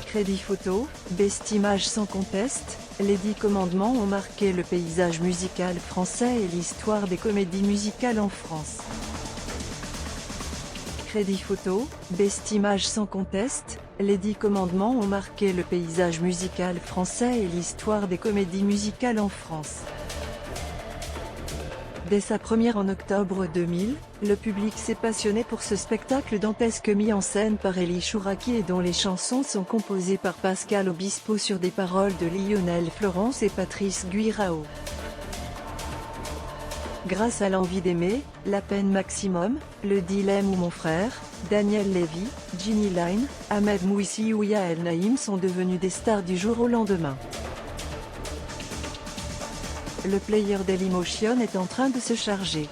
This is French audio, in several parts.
Crédit photo, best image sans conteste, les 10 commandements ont marqué le paysage musical français et l'histoire des comédies musicales en France. Crédit photo, best image sans conteste, les 10 commandements ont marqué le paysage musical français et l'histoire des comédies musicales en France. Dès sa première en octobre 2000, le public s'est passionné pour ce spectacle dantesque mis en scène par Elie Chouraqui et dont les chansons sont composées par Pascal Obispo sur des paroles de Lionel Florence et Patrice Guirao. Grâce à l'envie d'aimer, la peine maximum, le dilemme ou mon frère, Daniel Lévy, Ginny Line, Ahmed Mouissi ou Yael Naïm sont devenus des stars du jour au lendemain. Le player Dailymotion est en train de se charger.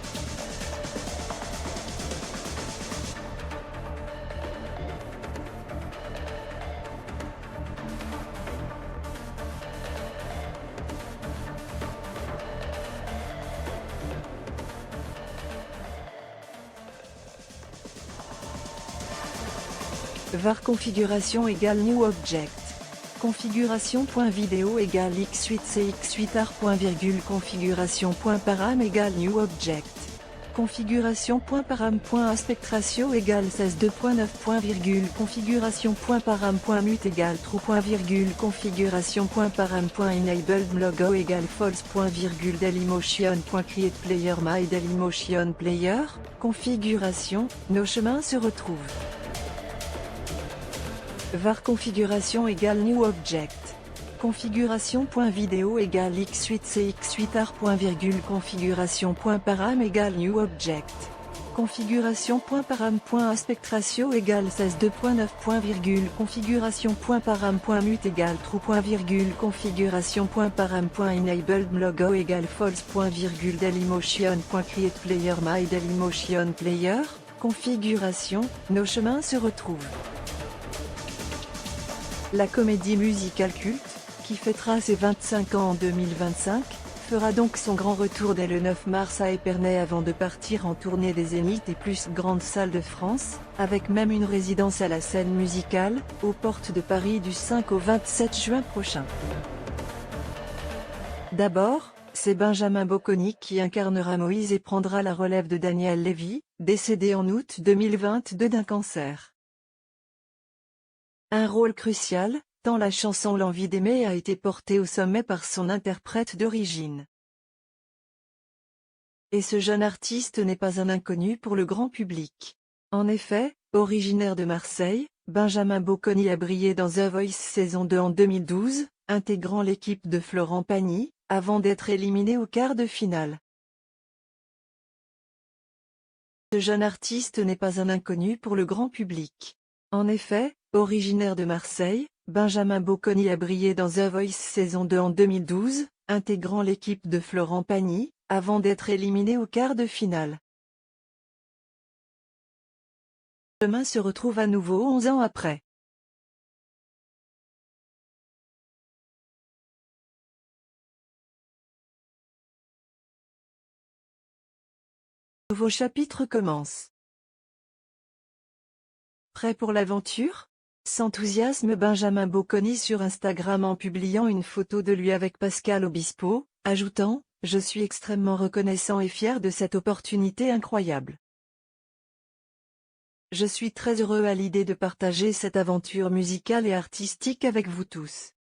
var configuration égale new object. Configuration.video égale x8 cx8 ar. Configuration.param égale new object. Configuration.param.aspect ratio égale 16.2.9. Configuration.param.mute égale true. Configuration.param.enabled logo égale false. Dailymotion.create player my Dailymotion player. Configuration, nos chemins se retrouvent. var configuration égale new object. Configuration.video égale x8 cx8 ar. Configuration.param égale new object. Configuration.param.aspect ratio égale 16.2.9. Configuration.param.mute égale true. Configuration.param.enabled logo égale false. Dailymotion.create player my Dailymotion player. Configuration, nos chemins se retrouvent. La comédie musicale culte, qui fêtera ses 25 ans en 2025, fera donc son grand retour dès le 9 mars à Épernay avant de partir en tournée des zéniths et plus grandes salles de France, avec même une résidence à la Scène Musicale, aux portes de Paris du 5 au 27 juin prochain. D'abord, c'est Benjamin Bocconi qui incarnera Moïse et prendra la relève de Daniel Lévy, décédé en août 2022 d'un cancer. Un rôle crucial, tant la chanson L'envie d'aimer a été portée au sommet par son interprète d'origine. Et ce jeune artiste n'est pas un inconnu pour le grand public. En effet, originaire de Marseille, Benjamin Bocconi a brillé dans The Voice saison 2 en 2012, intégrant l'équipe de Florent Pagny, avant d'être éliminé au quart de finale. Ce jeune artiste n'est pas un inconnu pour le grand public. En effet, originaire de Marseille, Benjamin Bocconi a brillé dans The Voice saison 2 en 2012, intégrant l'équipe de Florent Pagny, avant d'être éliminé au quart de finale. Le chemin se retrouve à nouveau 11 ans après. Nouveau chapitre commence. Prêt pour l'aventure ? S'enthousiasme Benjamin Bocconi sur Instagram en publiant une photo de lui avec Pascal Obispo, ajoutant « Je suis extrêmement reconnaissant et fier de cette opportunité incroyable. Je suis très heureux à l'idée de partager cette aventure musicale et artistique avec vous tous. »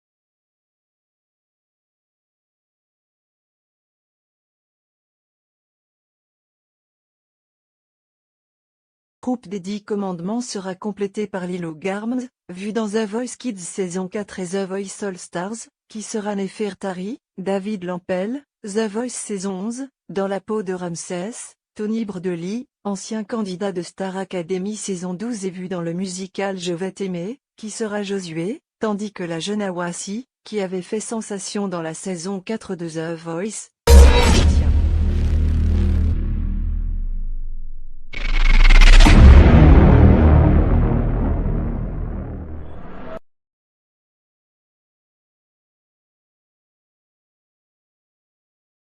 Le groupe des 10 commandements sera complété par Lilo Garms, vu dans The Voice Kids saison 4 et The Voice All Stars, qui sera Nefertari, David Lampel, The Voice saison 11, dans la peau de Ramsès, Tony Bredely, ancien candidat de Star Academy saison 12 et vu dans le musical Je vais t'aimer, qui sera Josué, tandis que la jeune Awassi, qui avait fait sensation dans la saison 4 de The Voice,